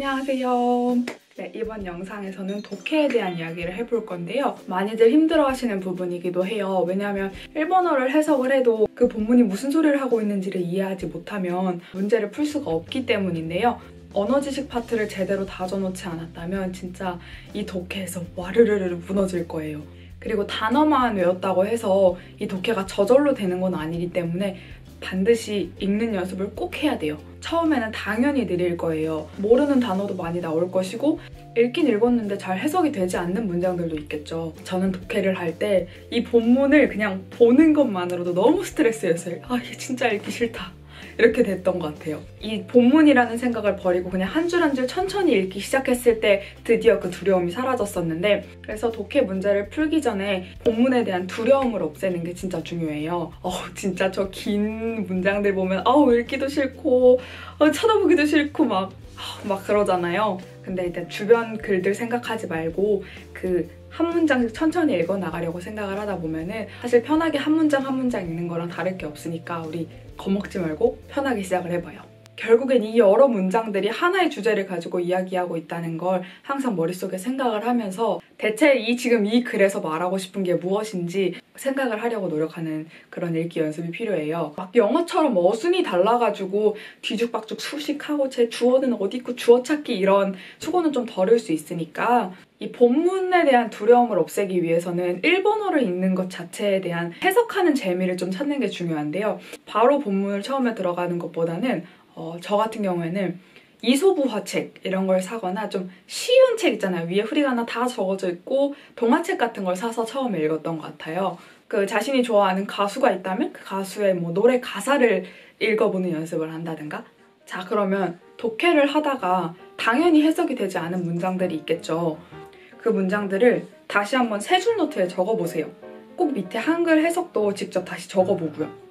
안녕하세요. 네, 이번 영상에서는 독해에 대한 이야기를 해볼 건데요. 많이들 힘들어하시는 부분이기도 해요. 왜냐하면 일본어를 해석을 해도 그 본문이 무슨 소리를 하고 있는지를 이해하지 못하면 문제를 풀 수가 없기 때문인데요. 언어 지식 파트를 제대로 다져놓지 않았다면 진짜 이 독해에서 와르르르 무너질 거예요. 그리고 단어만 외웠다고 해서 이 독해가 저절로 되는 건 아니기 때문에 반드시 읽는 연습을 꼭 해야 돼요. 처음에는 당연히 느릴 거예요. 모르는 단어도 많이 나올 것이고 읽긴 읽었는데 잘 해석이 되지 않는 문장들도 있겠죠. 저는 독해를 할 때 이 본문을 그냥 보는 것만으로도 너무 스트레스였어요. 아, 이게 진짜 읽기 싫다. 이렇게 됐던 것 같아요. 이 본문이라는 생각을 버리고 그냥 한 줄 한 줄 천천히 읽기 시작했을 때 드디어 그 두려움이 사라졌었는데, 그래서 독해 문제를 풀기 전에 본문에 대한 두려움을 없애는 게 진짜 중요해요. 진짜 저 긴 문장들 보면 읽기도 싫고 쳐다보기도 싫고 막 그러잖아요. 근데 일단 주변 글들 생각하지 말고 그 한 문장씩 천천히 읽어나가려고 생각을 하다 보면은 사실 편하게 한 문장 한 문장 읽는 거랑 다를 게 없으니까 우리 겁먹지 말고 편하게 시작을 해봐요. 결국엔 이 여러 문장들이 하나의 주제를 가지고 이야기하고 있다는 걸 항상 머릿속에 생각을 하면서 대체 지금 이 글에서 말하고 싶은 게 무엇인지 생각을 하려고 노력하는 그런 읽기 연습이 필요해요. 막 영어처럼 어순이 달라가지고 뒤죽박죽 수식하고 제 주어는 어디 있고 주어 찾기 이런 수고는 좀 덜을 수 있으니까 이 본문에 대한 두려움을 없애기 위해서는 일본어를 읽는 것 자체에 대한 해석하는 재미를 좀 찾는 게 중요한데요. 바로 본문을 처음에 들어가는 것보다는 저 같은 경우에는 이소부화 책 이런 걸 사거나 좀 쉬운 책 있잖아요. 위에 후리가나 다 적어져 있고 동화책 같은 걸 사서 처음에 읽었던 것 같아요. 그 자신이 좋아하는 가수가 있다면 그 가수의 노래 가사를 읽어보는 연습을 한다든가. 자, 그러면 독해를 하다가 당연히 해석이 되지 않은 문장들이 있겠죠. 그 문장들을 다시 한번 세 줄 노트에 적어보세요. 꼭 밑에 한글 해석도 직접 다시 적어보고요.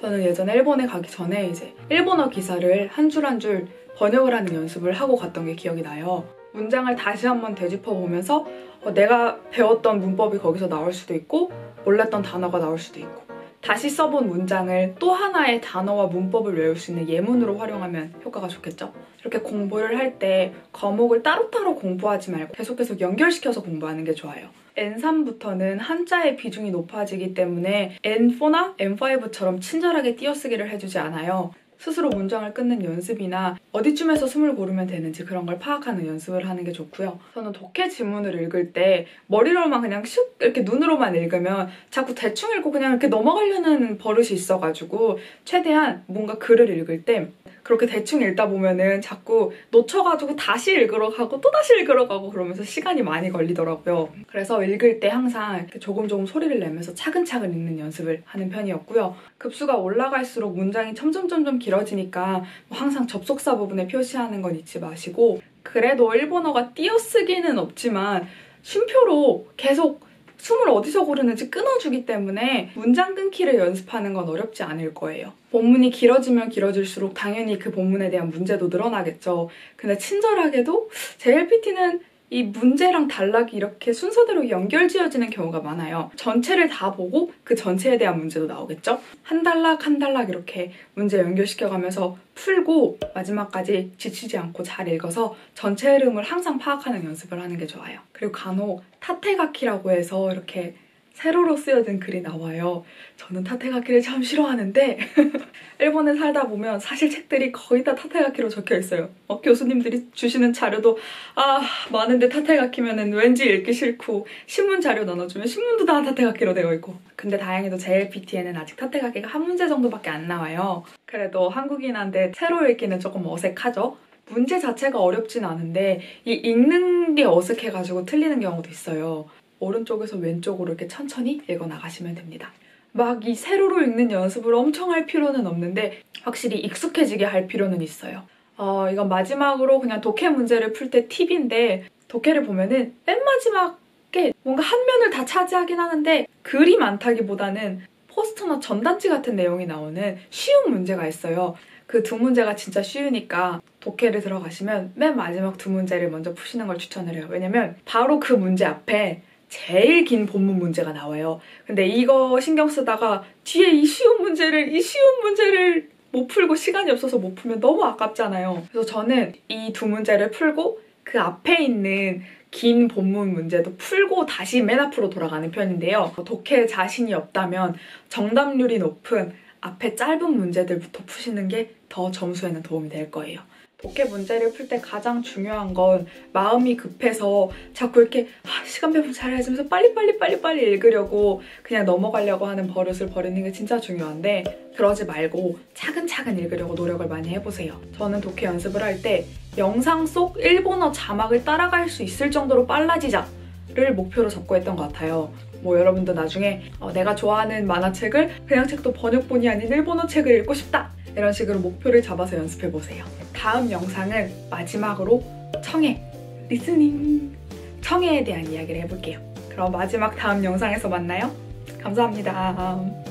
저는 예전에 일본에 가기 전에 일본어 기사를 한 줄 한 줄 번역을 하는 연습을 하고 갔던 게 기억이 나요. 문장을 다시 한번 되짚어보면서 내가 배웠던 문법이 거기서 나올 수도 있고 몰랐던 단어가 나올 수도 있고, 다시 써본 문장을 또 하나의 단어와 문법을 외울 수 있는 예문으로 활용하면 효과가 좋겠죠? 이렇게 공부를 할 때 과목을 따로따로 공부하지 말고 계속 연결시켜서 공부하는 게 좋아요. N3부터는 한자의 비중이 높아지기 때문에 N4나 N5처럼 친절하게 띄어쓰기를 해주지 않아요. 스스로 문장을 끊는 연습이나 어디쯤에서 숨을 고르면 되는지 그런 걸 파악하는 연습을 하는 게 좋고요. 저는 독해 지문을 읽을 때 머리로만 그냥 슉 이렇게 눈으로만 읽으면 자꾸 대충 읽고 그냥 이렇게 넘어가려는 버릇이 있어가지고 최대한 뭔가 글을 읽을 때 그렇게 대충 읽다 보면은 자꾸 놓쳐가지고 다시 읽으러 가고 또 다시 읽으러 가고 그러면서 시간이 많이 걸리더라고요. 그래서 읽을 때 항상 이렇게 조금 소리를 내면서 차근차근 읽는 연습을 하는 편이었고요. 급수가 올라갈수록 문장이 점점 길어지니까 항상 접속사 부분에 표시하는 건 잊지 마시고, 그래도 일본어가 띄어쓰기는 없지만 쉼표로 계속 숨을 어디서 고르는지 끊어주기 때문에 문장 끊기를 연습하는 건 어렵지 않을 거예요. 본문이 길어지면 길어질수록 당연히 그 본문에 대한 문제도 늘어나겠죠. 근데 친절하게도 JLPT는 이 문제랑 단락이 이렇게 순서대로 연결지어지는 경우가 많아요. 전체를 다 보고 그 전체에 대한 문제도 나오겠죠? 한 단락 한 단락 이렇게 문제 연결시켜가면서 풀고 마지막까지 지치지 않고 잘 읽어서 전체 흐름을 항상 파악하는 연습을 하는 게 좋아요. 그리고 간혹 타테가키라고 해서 이렇게 세로로 쓰여진 글이 나와요. 저는 타테가키를 참 싫어하는데 일본에 살다 보면 사실 책들이 거의 다 타테가키로 적혀 있어요. 교수님들이 주시는 자료도 많은데 타테가키면은 왠지 읽기 싫고, 신문 자료 나눠주면 신문도 다 타테가키로 되어 있고. 근데 다행히도 JLPT에는 아직 타테가키가 한 문제 정도밖에 안 나와요. 그래도 한국인한테 새로 읽기는 조금 어색하죠? 문제 자체가 어렵진 않은데 이 읽는 게 어색해가지고 틀리는 경우도 있어요. 오른쪽에서 왼쪽으로 이렇게 천천히 읽어나가시면 됩니다. 막 이 세로로 읽는 연습을 엄청 할 필요는 없는데 확실히 익숙해지게 할 필요는 있어요. 이건 마지막으로 그냥 독해 문제를 풀 때 팁인데, 독해를 보면은 맨 마지막에 뭔가 한 면을 다 차지하긴 하는데 글이 많다기보다는 포스터나 전단지 같은 내용이 나오는 쉬운 문제가 있어요. 그 두 문제가 진짜 쉬우니까 독해를 들어가시면 맨 마지막 두 문제를 먼저 푸시는 걸 추천을 해요. 왜냐면 바로 그 문제 앞에 제일 긴 본문 문제가 나와요. 근데 이거 신경 쓰다가 뒤에 이 쉬운 문제를 못 풀고 시간이 없어서 못 풀면 너무 아깝잖아요. 그래서 저는 이 두 문제를 풀고 그 앞에 있는 긴 본문 문제도 풀고 다시 맨 앞으로 돌아가는 편인데요. 독해에 자신이 없다면 정답률이 높은 앞에 짧은 문제들부터 푸시는 게 더 점수에는 도움이 될 거예요. 독해 문제를 풀 때 가장 중요한 건 마음이 급해서 자꾸 이렇게 시간 배분 잘해야지 하면서 빨리 읽으려고 그냥 넘어가려고 하는 버릇을 버리는 게 진짜 중요한데 그러지 말고 차근차근 읽으려고 노력을 많이 해보세요. 저는 독해 연습을 할 때 영상 속 일본어 자막을 따라갈 수 있을 정도로 빨라지자를 목표로 잡고 했던 것 같아요. 뭐 여러분도 나중에 내가 좋아하는 만화책을 그냥 책도 번역본이 아닌 일본어 책을 읽고 싶다! 이런 식으로 목표를 잡아서 연습해보세요. 다음 영상은 마지막으로 청해, 리스닝, 청해에 대한 이야기를 해볼게요. 그럼 마지막 다음 영상에서 만나요. 감사합니다.